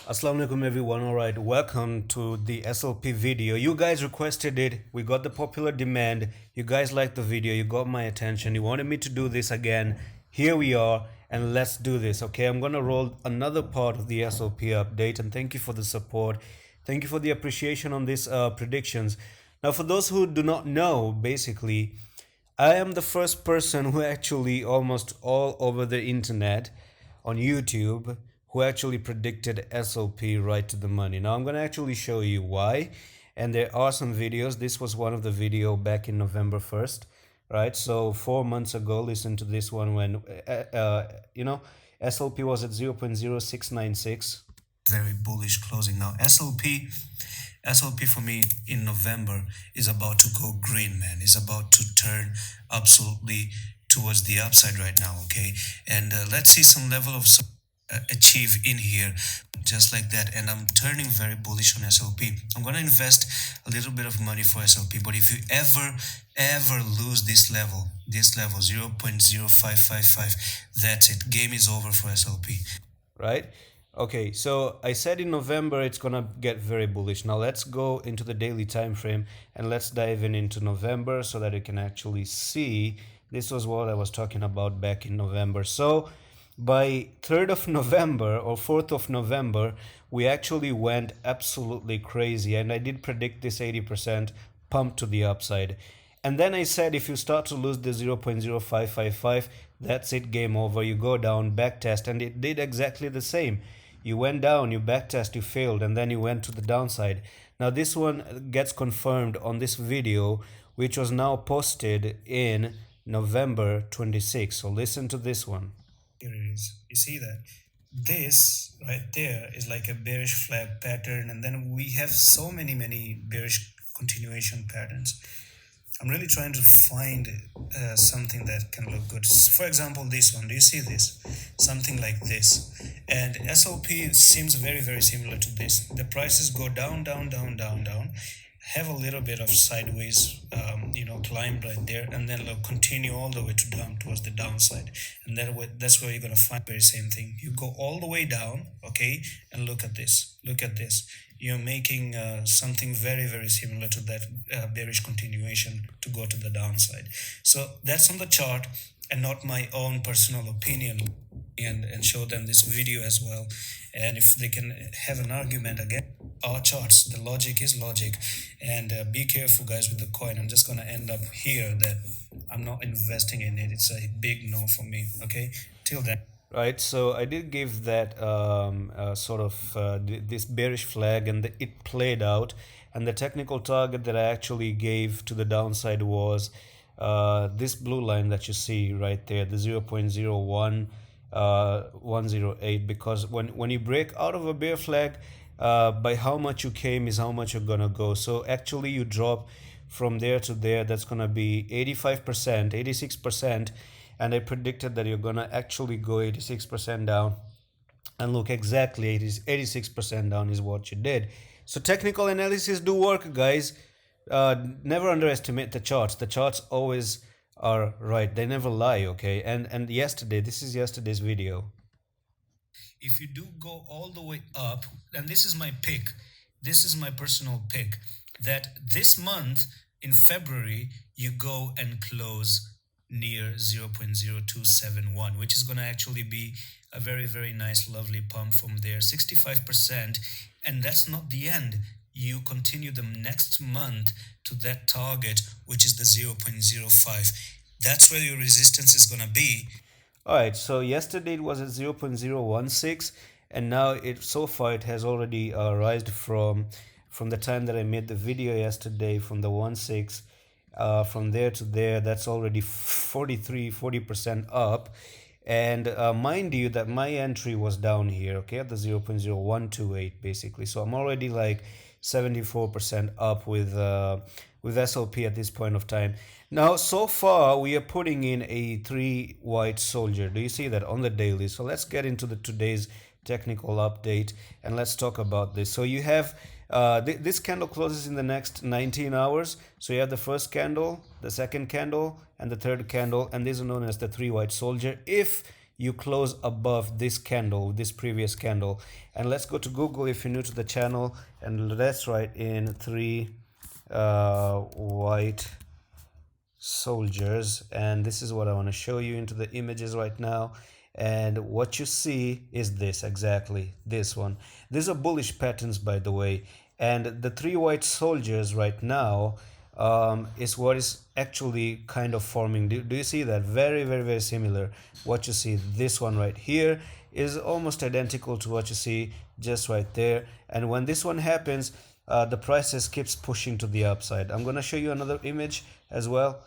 Assalamu alaikum everyone. Alright, welcome to the SLP video. You guys requested it. We got the popular demand. You guys liked the video. You got my attention. You wanted me to do this again. Here we are, and let's do this. Okay, I'm gonna roll another part of the SLP update, and thank you for the support. Thank you for the appreciation on these predictions. Now, for those who do not know, basically, I am the first person who actually almost all over the internet on YouTube who actually predicted SLP right to the money. Now I'm going to actually show you why, and there are some videos. This was one of the video back in November 1st, right? So 4 months ago, listen to this one when SLP was at 0.0696. Very bullish closing. Now SLP for me in November is about to go green, man. Is about to turn absolutely towards the upside right now, okay? And let's see some level of achieve in here just like that, and I'm turning very bullish on SLP. I'm gonna invest a little bit of money for SLP, but if you ever lose this level 0.0555, that's it, game is over for SLP, right? Okay, so I said in November it's gonna get very bullish. Now let's go into the daily time frame and let's dive into November so that you can actually see. This was what I was talking about back in November. So by 3rd of November or 4th of November, we actually went absolutely crazy, and I did predict this 80% pump to the upside. And then I said if you start to lose the 0.0555, that's it, game over. You go down, backtest, and it did exactly the same. You went down, you backtest, you failed, and then you went to the downside. Now this one gets confirmed on this video, which was now posted in November 26. So listen to this one. Here it is. You see that? This right there is like a bearish flag pattern, and then we have so many bearish continuation patterns. I'm really trying to find something that can look good. For example, this one. Do you see this? Something like this. And SLP seems very similar to this. The prices go down, have a little bit of sideways climb right there, and then continue all the way to down towards the downside, and that's where you're going to find the very same thing. You go all the way down, okay, and look at this, you're making something very similar to that bearish continuation to go to the downside. So that's on the chart and not my own personal opinion, and show them this video as well, and if they can have an argument again our charts. The logic is logic, and be careful guys with the coin. I'm just gonna end up here that I'm not investing in it. It's a big no for me, okay, till then. Right, so I did give that this bearish flag, and it played out, and the technical target that I actually gave to the downside was this blue line that you see right there, the 0.01108, because when you break out of a bear flag, by how much you came is how much you're gonna go. So actually you drop from there to there, that's gonna be 85%, 86%, and I predicted that you're gonna actually go 86% down, and look, exactly 86% down is what you did. So technical analysis do work, guys. Never underestimate the charts. The charts always are right, they never lie, okay? And yesterday, this is yesterday's video. If you do go all the way up, and this is my pick, this is my personal pick, that this month in February you go and close near 0.0271, which is going to actually be a very nice lovely pump from there, 65%. And that's not the end. You continue the next month to that target, which is the 0.05. That's where your resistance is going to be. All right, so yesterday it was at 0.016, and now so far it has already risen from the time that I made the video yesterday, from the 1.6, from there to there. That's already 40% up. And mind you that my entry was down here, okay, at the 0.0128 basically. So I'm already like 74% up with SLP at this point of time. Now, so far we are putting in a 3 white soldier. Do you see that on the daily? So let's get into today's technical update, and let's talk about this. So you have this candle closes in the next 19 hours. So you have the first candle, the second candle, and the third candle, and these are known as the 3 white soldier. If you close above this candle, this previous candle. And let's go to Google if you're new to the channel, and let's write in three white soldiers, and this is what I want to show you into the images right now. And what you see is this, exactly this one. These are bullish patterns, by the way, and the three white soldiers right now is what is actually kind of forming. Do you see that? Very, very, very similar. What you see, this one right here is almost identical to what you see just right there. And when this one happens, the prices keeps pushing to the upside. I'm gonna show you another image as well.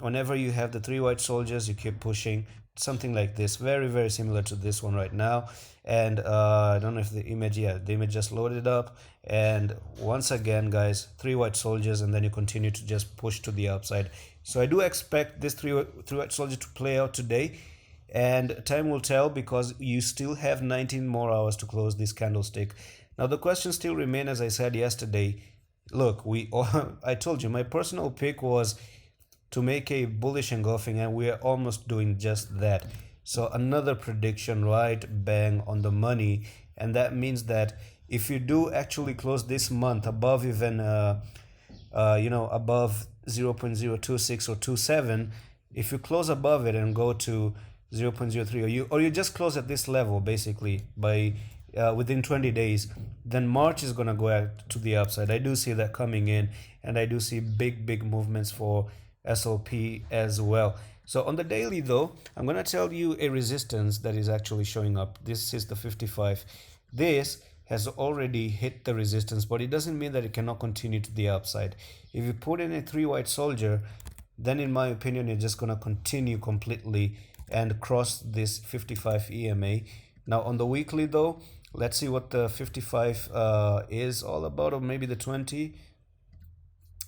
Whenever you have the three white soldiers, you keep pushing, something like this, very, very similar to this one right now. And I don't know if the image, yeah, the image just loaded up. And once again, guys, three white soldiers, and then you continue to just push to the upside. So I do expect this three white soldier to play out today, and time will tell, because you still have 19 more hours to close this candlestick. Now the question still remains, as I said yesterday. Look, I told you my personal pick was to make a bullish engulfing, and we are almost doing just that. So another prediction, right bang on the money. And that means that if you do actually close this month above even above 0.026 or 27, if you close above it and go to 0.03, or you just close at this level basically by within 20 days, then March is going to go out to the upside. I do see that coming in, and I do see big movements for SLP as well. So on the daily though, I'm going to tell you a resistance that is actually showing up. This is the 55. This has already hit the resistance, but it doesn't mean that it cannot continue to the upside. If you put in a three white soldier, then in my opinion, you're just going to continue completely and cross this 55 EMA. Now on the weekly though, let's see what the 55 is all about, or maybe the 20.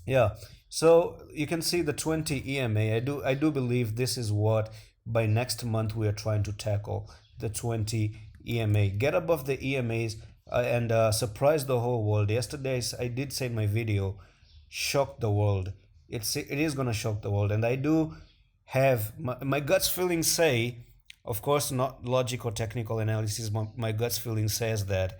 Yeah, so you can see the 20 EMA. I do believe this is what by next month we are trying to tackle, the 20 EMA. Get above the EMAs and surprise the whole world. Yesterday I did say in my video, shock the world. It is gonna shock the world, and I do have my guts feeling say, of course not logic or technical analysis, my guts feeling says that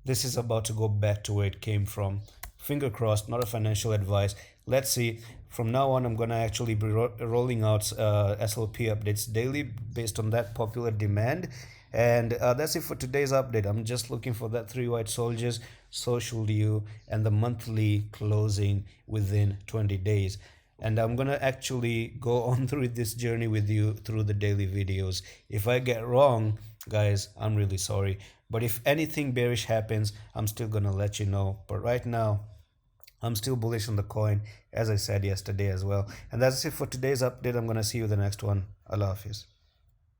this is about to go back to where it came from. Finger crossed, not a financial advice. Let's see. From now on, I'm going to actually be rolling out SLP updates daily based on that popular demand. And that's it for today's update. I'm just looking for that three white soldiers, social due, and the monthly closing within 20 days. And I'm going to actually go on through this journey with you through the daily videos. If I get wrong, guys, I'm really sorry. But if anything bearish happens, I'm still going to let you know. But right now, I'm still bullish on the coin, as I said yesterday as well. And that's it for today's update. I'm going to see you in the next one. Allah Hafiz.